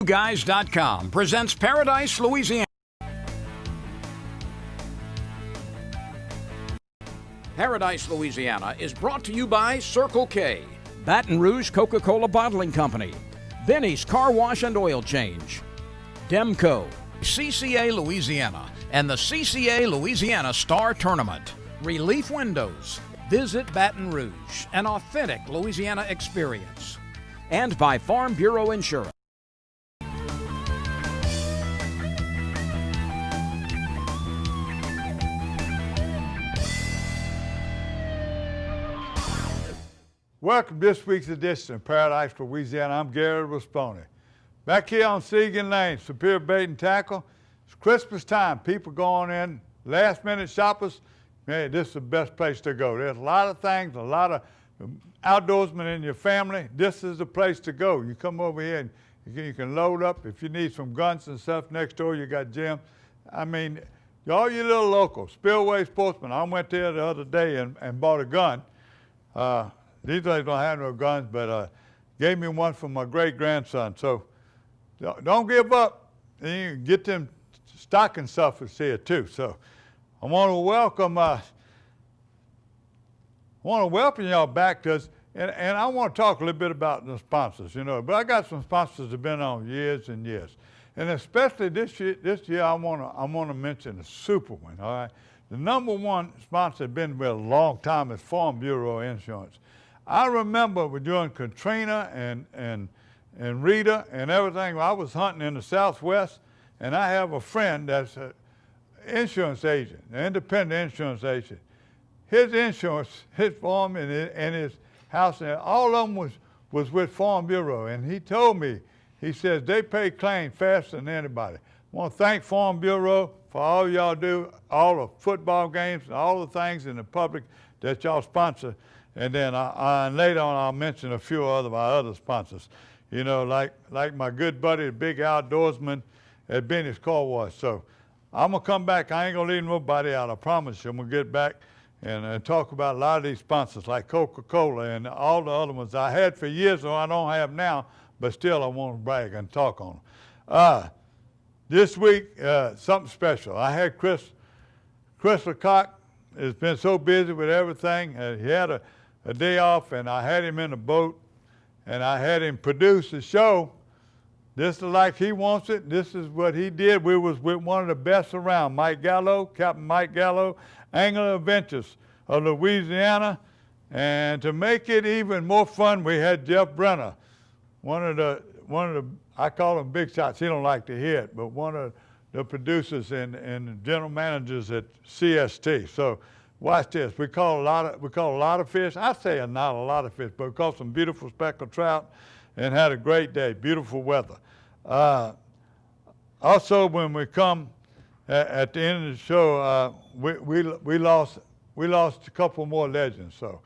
Guys.com presents Paradise, Louisiana. Paradise, Louisiana is brought to you by Circle K, Baton Rouge Coca-Cola Bottling Company, Benny's Car Wash and Oil Change, Demco, CCA Louisiana, and the CCA Louisiana Star Tournament, Relief Windows, Visit Baton Rouge, an authentic Louisiana experience, and by Farm Bureau Insurance. Welcome to this week's edition of Paradise, Louisiana. I'm Gary Rasponi. Back here on Segan Lane, Superior Bait and Tackle. It's Christmas time. People going in, last-minute shoppers. Man, this is the best place to go. There's a lot of things, a lot of outdoorsmen in your family. This is the place to go. You come over here and you can load up. If you need some guns and stuff, next door you got Jim. I mean, all you little locals, Spillway Sportsman. I went there the other day and bought a gun. These days don't have no guns, but gave me one for my great-grandson. So don't give up. And you can get them stocking stuffers here too. So I want to welcome y'all back to us, and I want to talk a little bit about the sponsors, you know. But I got some sponsors that have been on years and years, and especially this year I want to mention a super one. All right, the number one sponsor that's been with a long time is Farm Bureau Insurance. I remember during Katrina and Rita and everything, I was hunting in the Southwest, and I have a friend that's an insurance agent, an independent insurance agent. His insurance, his farm and his house, and all of them was with Farm Bureau. And he told me, he says, they pay claims faster than anybody. I want to thank Farm Bureau for all y'all do, all the football games, and all the things in the public that y'all sponsor. And then later on, I'll mention a few of my other sponsors. You know, like my good buddy, the big outdoorsman at Benny's Car Wash. So I'm going to come back. I ain't going to leave nobody out. I promise you. I'm going to get back and talk about a lot of these sponsors like Coca-Cola and all the other ones I had for years, or I don't have now, but still I want to brag and talk on them. This week, something special. I had Chris Lecoq has been so busy with everything. He had a day off, and I had him in a boat, and I had him produce a show. This is like he wants it. This is what he did. We was with one of the best around, Mike Gallo, Captain Mike Gallo, Angler Adventures of Louisiana. And to make it even more fun, we had Jeff Brenner, one of the I call him big shots. He don't like to hear it, but one of the producers and general managers at CST. So watch this. We caught a lot of fish. I say not a lot of fish, but we caught some beautiful speckled trout and had a great day. Beautiful weather. Also, when we come at the end of the show, we lost a couple more legends. So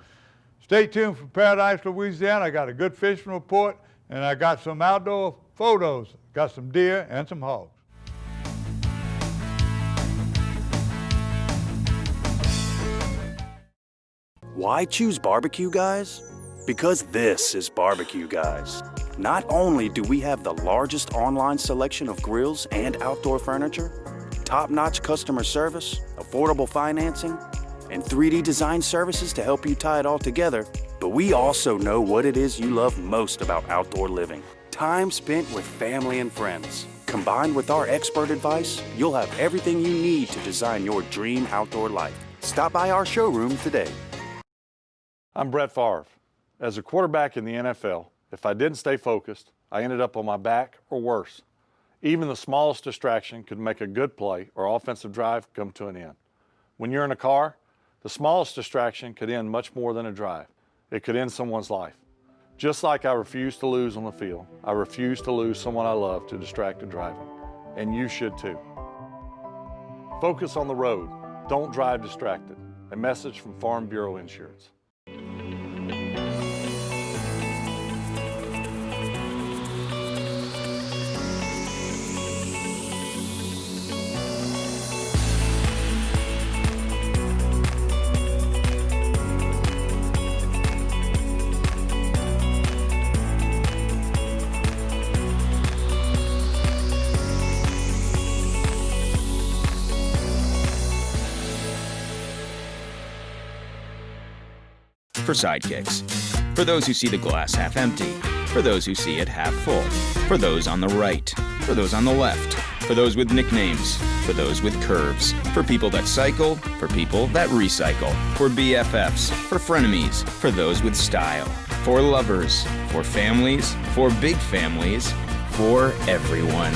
stay tuned for Paradise, Louisiana. I got a good fishing report, and I got some outdoor photos. Got some deer and some hogs. Why choose Barbecue Guys? Because this is Barbecue Guys. Not only do we have the largest online selection of grills and outdoor furniture, top-notch customer service, affordable financing, and 3D design services to help you tie it all together, but we also know what it is you love most about outdoor living. Time spent with family and friends. Combined with our expert advice, you'll have everything you need to design your dream outdoor life. Stop by our showroom today. I'm Brett Favre. As a quarterback in the NFL, if I didn't stay focused, I ended up on my back or worse. Even the smallest distraction could make a good play or offensive drive come to an end. When you're in a car, the smallest distraction could end much more than a drive. It could end someone's life. Just like I refuse to lose on the field, I refuse to lose someone I love to distracted driving. And you should too. Focus on the road. Don't drive distracted. A message from Farm Bureau Insurance. for sidekicks. For those who see the glass half empty. For those who see it half full. For those on the right. For those on the left. For those with nicknames. For those with curves. For people that cycle. For people that recycle. For BFFs. For frenemies. For those with style. For lovers. For families. For big families. For everyone.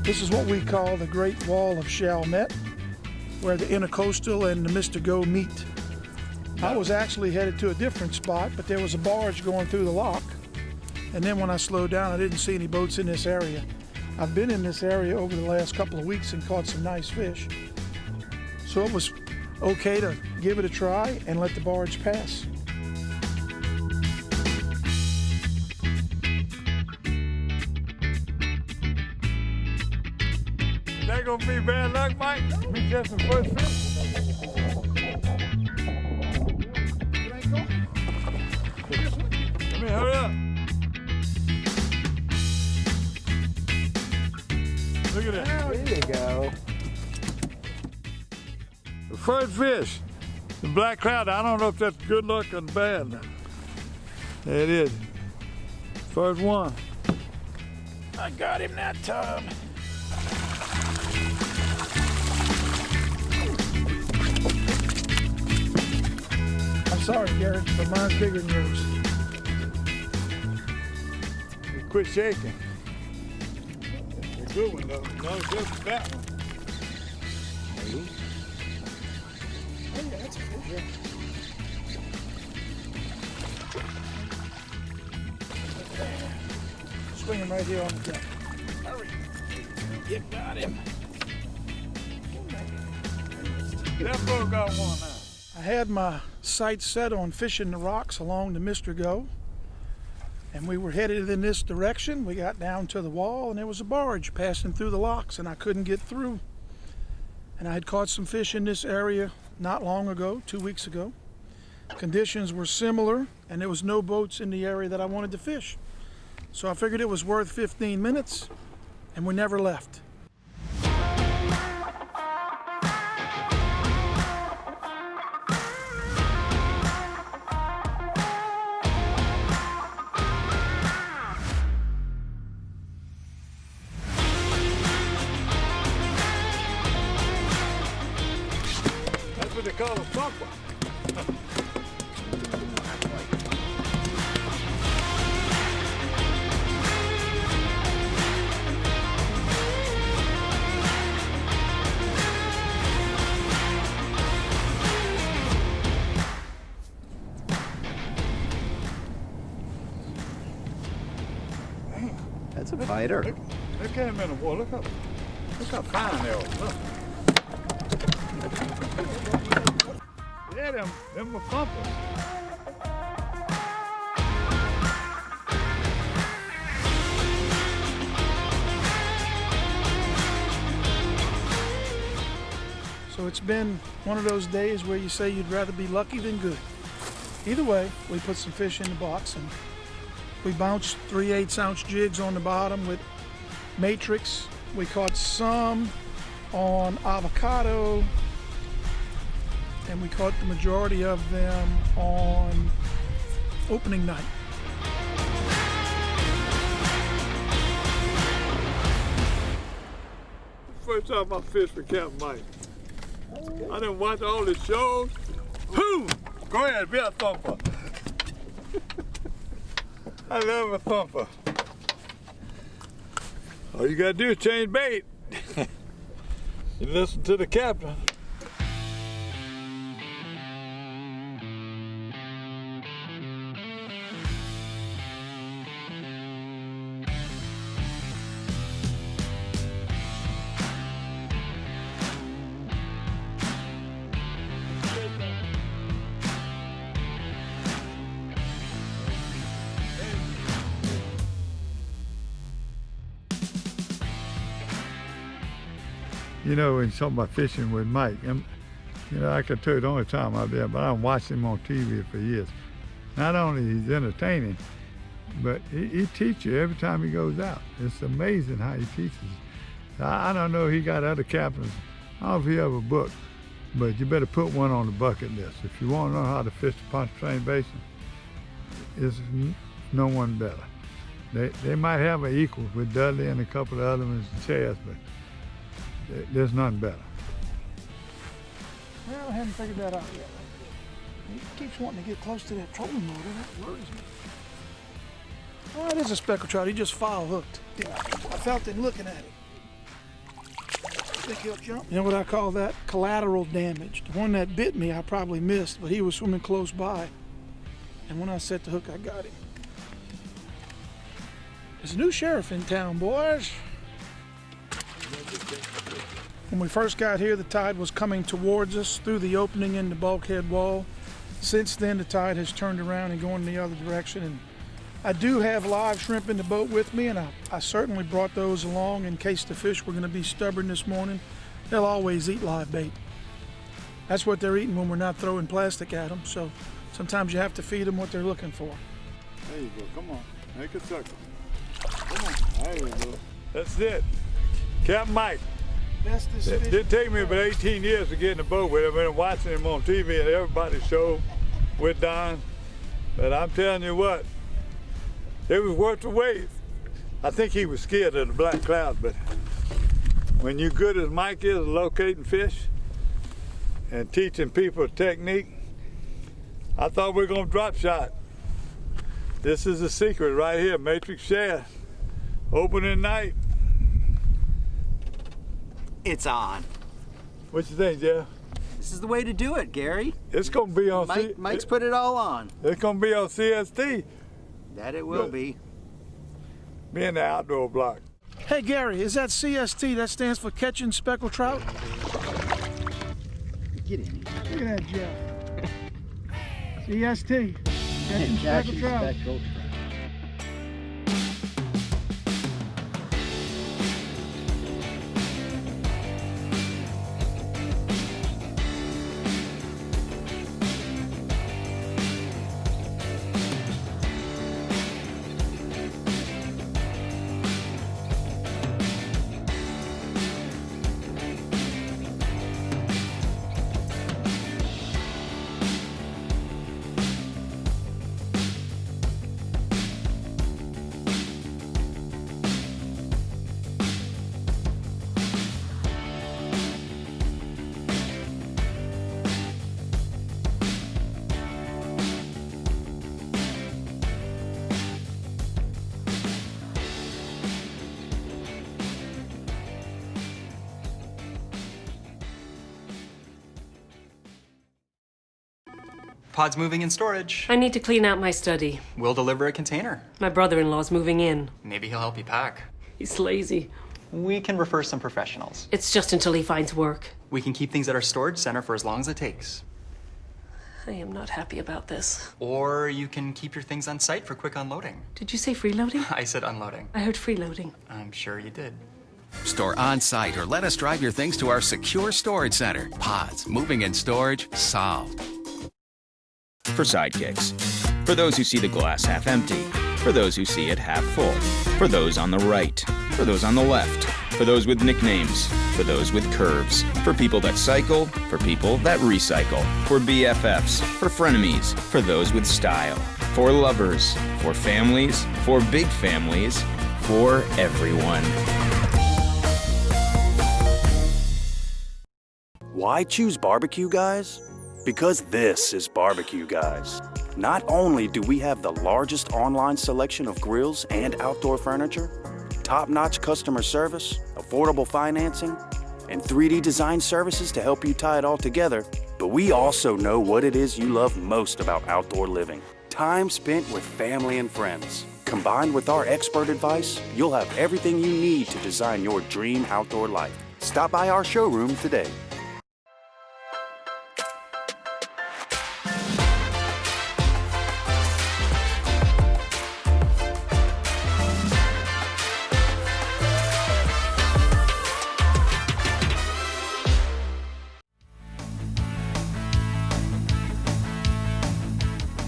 This is what we call the Great Wall of Chalmette, where the Intercoastal and the Mr. Go meet. I was actually headed to a different spot, but there was a barge going through the lock. And then when I slowed down, I didn't see any boats in this area. I've been in this area over the last couple of weeks and caught some nice fish. So it was okay to give it a try and let the barge pass. That gonna be bad luck, Mike? We catch the first fish. Come here, hurry up. Look at that. There you go. The first fish, the black cloud. I don't know if that's good luck or bad. There it is. First one. I got him that time. I'm sorry, Gary, but mine's bigger than yours. You quit shaking. It's a good one, though. No, it's just that one. Oh, yeah, that's a fish. Swing him right here on the deck. Hurry. You got him. That boat got one now. I had my sights set on fishing the rocks along the Mr. Go, and we were headed in this direction. We got down to the wall, and there was a barge passing through the locks, and I couldn't get through. And I had caught some fish in this area not long ago, 2 weeks ago. Conditions were similar, and there was no boats in the area that I wanted to fish. So I figured it was worth 15 minutes, and we never left. That's what they call a thumper. That's a fighter. Look at him in the water. Look how fine they are. Look. Yeah, them were thumpers. So it's been one of those days where you say you'd rather be lucky than good. Either way, we put some fish in the box and we bounced 3/8-ounce jigs on the bottom with matrix. We caught some on avocado, and we caught the majority of them on opening night. First time I fished for Captain Mike. I didn't watch all the shows. Whoo! Go ahead, be a thumper. I love a thumper. All you gotta do is change bait. You listen to the captain. you know, when you're talking about fishing with Mike, you know, I could tell you the only time I've been, but I've watched him on TV for years. Not only he's entertaining, but he teaches you every time he goes out. It's amazing how he teaches. I don't know, he got other captains. I don't know if he have a book, but you better put one on the bucket list. If you want to know how to fish the Pontchartrain Basin, there's no one better. They might have an equal with Dudley and a couple of other ones, Chaz, but there's none better. Well, I haven't figured that out yet. He keeps wanting to get close to that trolling motor. That worries me. Oh, it is a speckled trout. He just foul hooked. Yeah, I felt him looking at it. Think he'll jump? You know what I call that? Collateral damage. The one that bit me, I probably missed, but he was swimming close by. And when I set the hook, I got him. There's a new sheriff in town, boys. When we first got here, the tide was coming towards us through the opening in the bulkhead wall. Since then, the tide has turned around and going in the other direction. And I do have live shrimp in the boat with me, and I certainly brought those along in case the fish were going to be stubborn this morning. They'll always eat live bait. That's what they're eating when we're not throwing plastic at them, so sometimes you have to feed them what they're looking for. There you go, come on, make a circle. Come on, there you go. That's it. Captain Mike. Bestest fish. It did take me about 18 years to get in the boat with him. I've been watching him on TV and everybody's show with Don. But I'm telling you what, it was worth the wait. I think he was scared of the black cloud, but when you're good as Mike is locating fish and teaching people technique, I thought we were gonna drop shot. This is the secret right here, matrix shad, opening night. It's on. What you think, Jeff? This is the way to do it, Gary. It's gonna be on Mike's put it all on. It's gonna be on CST. That it will be. Me in the outdoor block. Hey, Gary, is that CST? That stands for Catching Speckled Trout? Get in. Look at that, Jeff. CST. Catching Speckled Trout. Pod's moving in storage. I need to clean out my study. We'll deliver a container. My brother-in-law's moving in. Maybe he'll help you pack. He's lazy. We can refer some professionals. It's just until he finds work. We can keep things at our storage center for as long as it takes. I am not happy about this. Or you can keep your things on site for quick unloading. Did you say freeloading? I said unloading. I heard freeloading. I'm sure you did. Store on site or let us drive your things to our secure storage center. Pods, moving and storage, solved. For sidekicks. For those who see the glass half empty. For those who see it half full. For those on the right. For those on the left. For those with nicknames. For those with curves. For people that cycle. For people that recycle. For BFFs. For frenemies. For those with style. For lovers. For families. For big families. For everyone. Why choose barbecue, guys? Because this is Barbecue Guys. Not only do we have the largest online selection of grills and outdoor furniture, top-notch customer service, affordable financing, and 3D design services to help you tie it all together, but we also know what it is you love most about outdoor living. Time spent with family and friends. Combined with our expert advice, you'll have everything you need to design your dream outdoor life. Stop by our showroom today.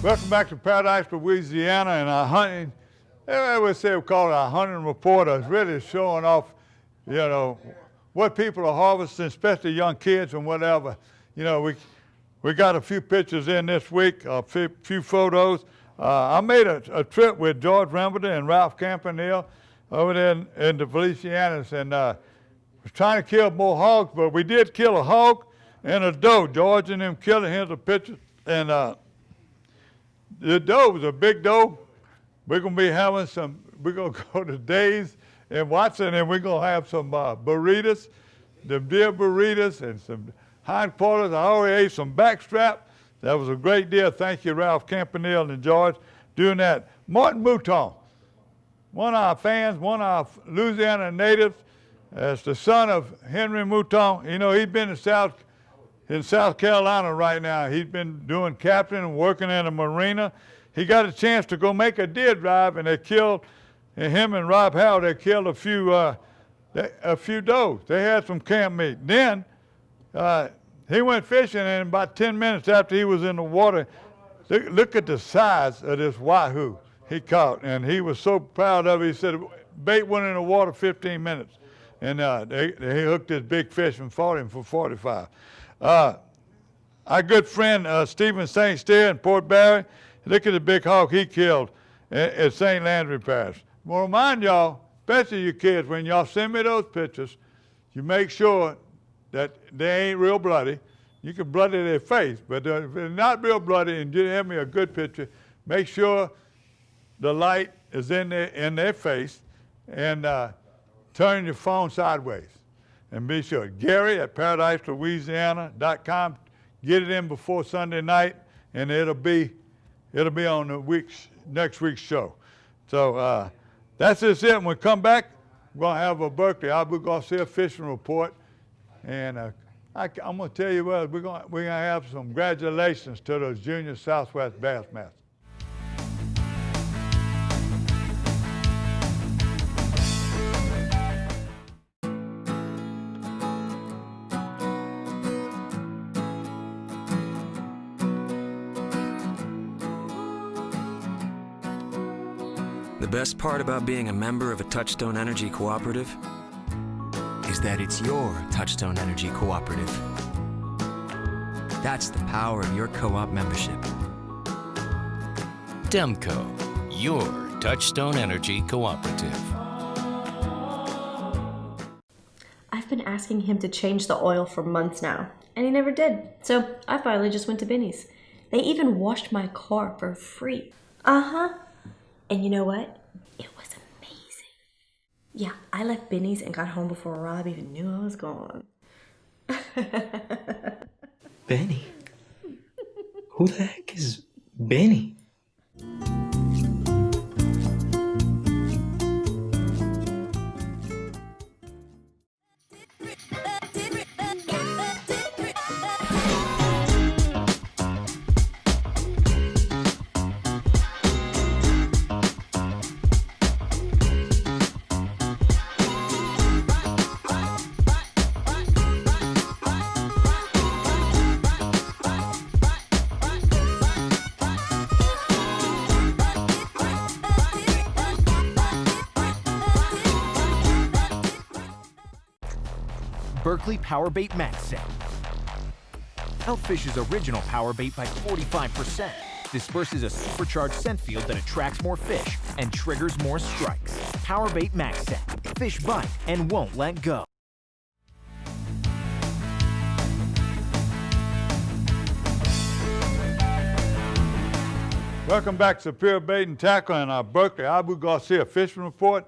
Welcome back to Paradise, Louisiana, and our hunting. I would say we call it our hunting reporter. It's really showing off, you know, what people are harvesting, especially young kids and whatever. You know, we got a few pictures in this week, a few photos. I made a trip with George Remberton and Ralph Campanile over there in the Louisianas, and was trying to kill more hogs, but we did kill a hog and a doe. George and them killed it. Here's a picture. And the doe was a big doe. We're going to be having we're going to go to Days in Watson, and we're going to have some burritos, the deer burritos, and some hindquarters. I already ate some backstrap. That was a great deal. Thank you, Ralph Campanile and George, doing that. Martin Mouton, one of our fans, one of our Louisiana natives, as the son of Henry Mouton. You know, he's been in South Carolina right now. He's been doing captain and working in a marina. He got a chance to go make a deer drive, and they killed, and him and Rob Howell, they killed a few does. They had some camp meat. Then he went fishing, and about 10 minutes after he was in the water, look at the size of this wahoo he caught, and he was so proud of it. He said bait went in the water 15 minutes, and they hooked this big fish and fought him for 45. Our good friend Stephen St. Steer in Port Barry, look at the big hog he killed at St. Landry Parish. I want to remind y'all, especially you kids, when y'all send me those pictures, you make sure that they ain't real bloody. You can bloody their face, but if they're not real bloody and you have me a good picture, make sure the light is in their face, and turn your phone sideways. And be sure, Gary at ParadiseLouisiana.com, get it in before Sunday night, and it'll be on the next week's show. So that's just it. When we come back, we're going to have a Berkeley Abu Garcia fishing report. And I'm going to tell you what, we're going to have some congratulations to those junior Southwest Bassmasters. The best part about being a member of a Touchstone Energy Cooperative is that it's your Touchstone Energy Cooperative. That's the power of your co-op membership. Demco, your Touchstone Energy Cooperative. I've been asking him to change the oil for months now, and he never did. So I finally just went to Binny's. They even washed my car for free. Uh-huh. And you know what? It was amazing. Yeah, I left Binny's and got home before Rob even knew I was gone. Benny? Who the heck is Benny? Berkeley Power Bait Max Set. Outfishes original power bait by 45%. Disperses a supercharged scent field that attracts more fish and triggers more strikes. Power Bait Max Set. Fish bite and won't let go. Welcome back to Superior Bait and Tackle and our Berkeley Abu Garcia fishing report.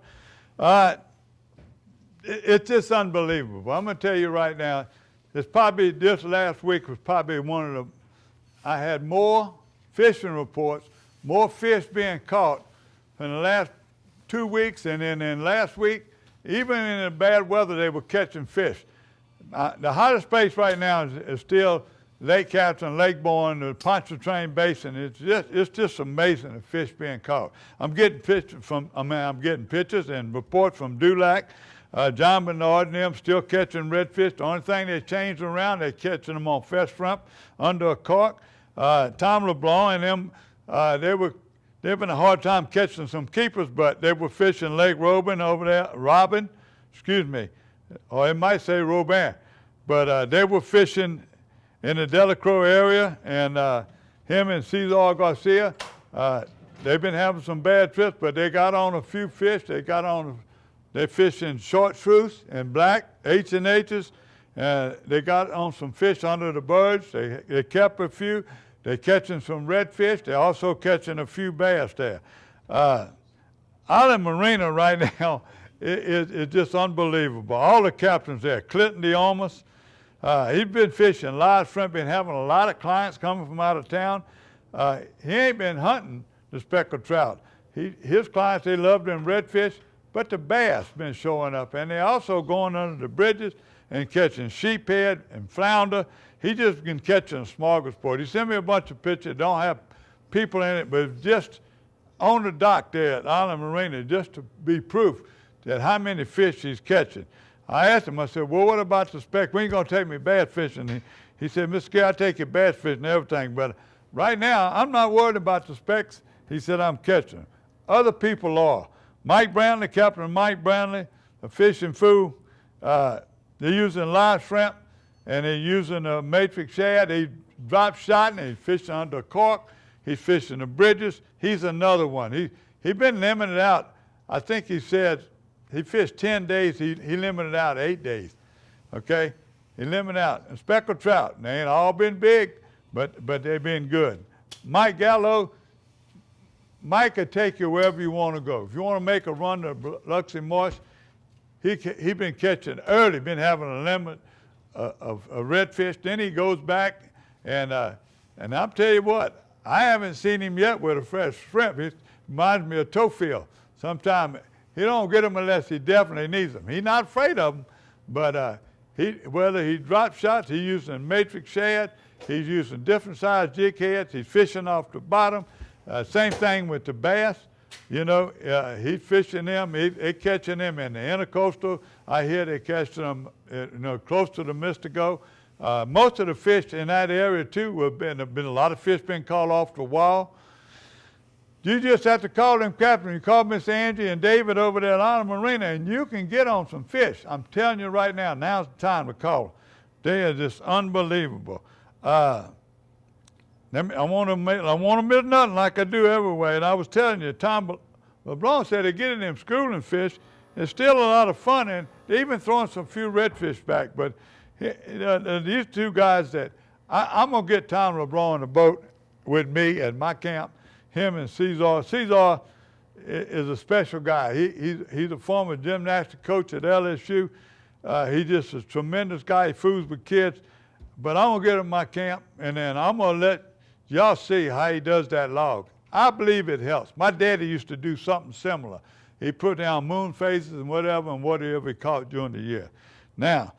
It's just unbelievable. I'm going to tell you right now, this last week was probably I had more fishing reports, more fish being caught in the last 2 weeks, and then in last week, even in the bad weather, they were catching fish. The hottest place right now is still Lake Captain, Lake Bourne, the Pontchartrain Basin. It's just amazing the fish being caught. I'm getting pictures and reports from Dulac. John Bernard and them still catching redfish. The only thing they changed around, they're catching them on fresh shrimp under a cork. Tom LeBlanc and them They're having a hard time catching some keepers, but they were fishing Lake Robin over there, or it might say Robin, but they were fishing in the Delacroix area, and him and Cesar Garcia, they've been having some bad trips, but they got on a few fish. They're fishing short shrews and black H&H's. They got on some fish under the birds. They kept a few. They're catching some redfish. They're also catching a few bass there. Island Marina right now is just unbelievable. All the captains there, Clinton DeOmas, he's been fishing live shrimp, been having a lot of clients coming from out of town. He ain't been hunting the speckled trout. His clients, they love them redfish, but the bass been showing up, and they also going under the bridges and catching sheephead and flounder. He just been catching a smorgasbord. He sent me a bunch of pictures, don't have people in it, but it's just on the dock there at Island Marina, just to be proof that how many fish he's catching. I asked him, I said, well, what about the speck? When you gonna take me bass fishing? He said, Mr. Gary, I take you bass fishing and everything, but right now, I'm not worried about the specks. He said, I'm catching them. Other people are. Mike Brownlee, Captain Mike Brownlee, a fishing fool, they're using live shrimp and they're using a matrix shad. He drop shot and he's fishing under a cork. He's fishing the bridges. He's another one. He's been limited out. I think he said he fished 10 days. He limited out 8 days. Okay? He limited out. And speckled trout, they ain't all been big, but they've been good. Mike Gallo, Mike could take you wherever you want to go. If you want to make a run to Biloxi Marsh, he been catching early, been having a limit of redfish. Then he goes back, and I'll tell you what, I haven't seen him yet with a fresh shrimp. He reminds me of Tofield. Sometimes he don't get them unless he definitely needs them. He's not afraid of them, but whether he drop shots, he's using matrix shad, he's using different size jig heads, he's fishing off the bottom. Same thing with the bass. You know, he's fishing them, they catching them in the intercoastal. I hear they catch them, close to the Mystico. Most of the fish in that area too have been a lot of fish been caught off the wall. You just have to call them captain. You call Miss Angie and David over there at Island Marina, and you can get on some fish. I'm telling you right now, now's the time to call them. They are just unbelievable. I want to miss nothing like I do everywhere. And I was telling you, Tom LeBlanc said they're getting them schooling fish. It's still a lot of fun, and they're even throwing some few redfish back. But these two guys that I'm going to get Tom LeBlanc on the boat with me at my camp, him and Cesar. Cesar is a special guy. He's a former gymnastics coach at LSU. He's just a tremendous guy. He fools with kids. But I'm going to get him in my camp, and then I'm going to let y'all see how he does that log. I believe it helps. My daddy used to do something similar. He put down moon phases and whatever he caught during the year. Now,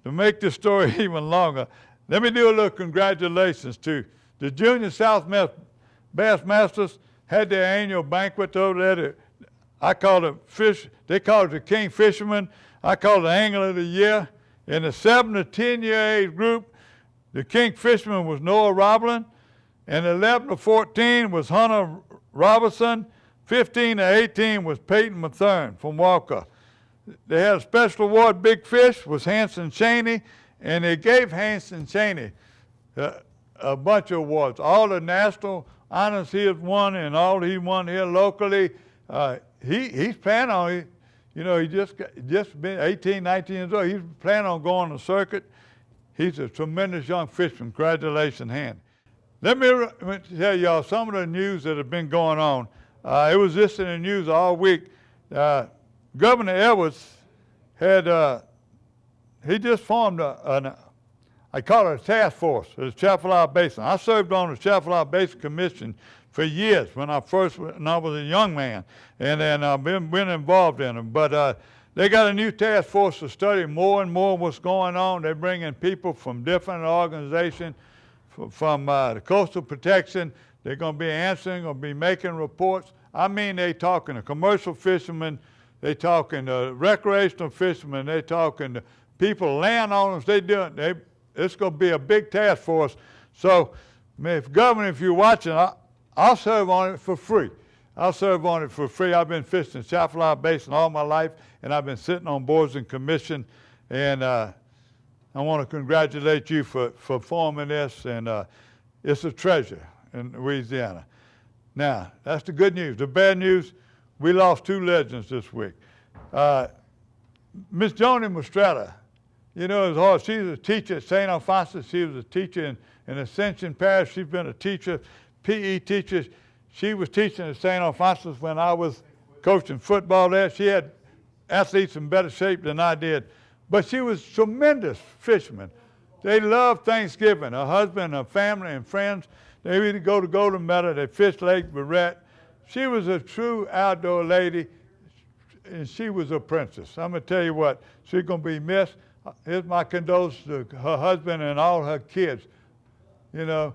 to make this story even longer, let me do a little congratulations to the Junior South Bass Masters. Had their annual banquet over there. I call it they call it the King Fisherman. I call it the Angler of the Year. In the 7 to 10 year age group, the King Fisherman was Noah Roblin, and 11 to 14 was Hunter Robertson, 15 to 18 was Peyton Mathern from Walker. They had a special award, Big Fish, was Hanson Cheney, and they gave Hanson Cheney a bunch of awards. All the national honors he has won and all he won here locally. He's planning on, he just been 18, 19 years old. He's planning on going on the circuit. He's a tremendous young fisherman. Congratulations, Han. Let me tell y'all some of the news that have been going on. It was just in the news all week. Governor Edwards he just formed I call it a task force at the Chapala Basin. I served on the Chapala Basin Commission for years when I was a young man, and then I've been involved in them. But they got a new task force to study more and more what's going on. They're bringing people from different organizations, from the Coastal Protection. They're going to be answering, going to be making reports. I mean, they talking to commercial fishermen, they talking to recreational fishermen, they talking to people, landowners. It's going to be a big task force. So, Governor, if you're watching, I'll serve on it for free. I'll serve on it for free. I've been fishing Chapel Island Basin all my life, and I've been sitting on boards and commission, and I want to congratulate you for forming this, and it's a treasure in Louisiana. Now, that's the good news. The bad news, we lost 2 legends this week. Miss Joni Mostretta, you know, it was hard. She was a teacher at St. Alphonsus. She was a teacher in Ascension Parish. She's been a teacher, PE teacher. She was teaching at St. Alphonsus when I was coaching football there. She had athletes in better shape than I did. But she was a tremendous fisherman. They loved Thanksgiving. Her husband, her family, and friends, they would go to Golden Meadow. They fished Lake Barrett. She was a true outdoor lady, and she was a princess. I'm going to tell you what, she's going to be missed. Here's my condolences to her husband and all her kids. You know,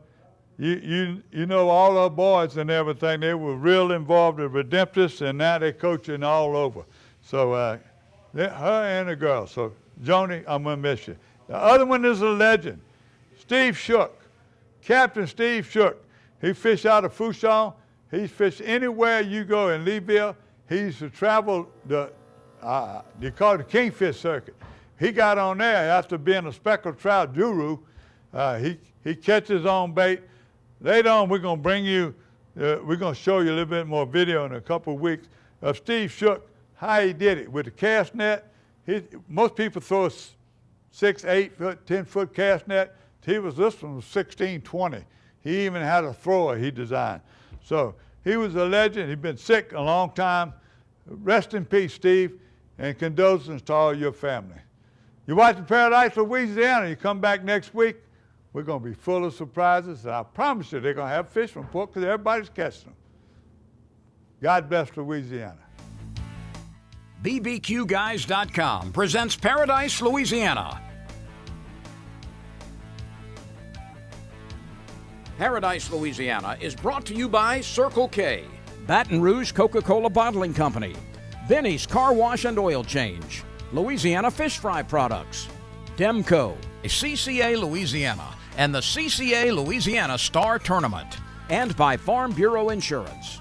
you know all her boys and everything. They were real involved in Redemptus, and now they're coaching all over. So her and the girls. So Joni, I'm going to miss you. The other one is a legend, Steve Shook. Captain Steve Shook. He fished out of Fouchon. He's fished anywhere you go in Leeville. He used to travel they call it the Kingfish Circuit. He got on there after being a speckled trout guru. He catches on bait. Later on, we're going to bring you, we're going to show you a little bit more video in a couple of weeks of Steve Shook, how he did it with the cast net. Most people throw a 6, 8 foot, 10 foot cast net. This one was 16, 20. He even had a thrower he designed. So he was a legend. He'd been sick a long time. Rest in peace, Steve, and condolences to all your family. You're watching Paradise, Louisiana. You come back next week, we're going to be full of surprises. And I promise you they're going to have fish from port because everybody's catching them. God bless Louisiana. BBQGuys.com presents Paradise, Louisiana. Paradise, Louisiana is brought to you by Circle K, Baton Rouge Coca-Cola Bottling Company, Benny's Car Wash and Oil Change, Louisiana Fish Fry Products, Demco, CCA Louisiana, and the CCA Louisiana Star Tournament, and by Farm Bureau Insurance.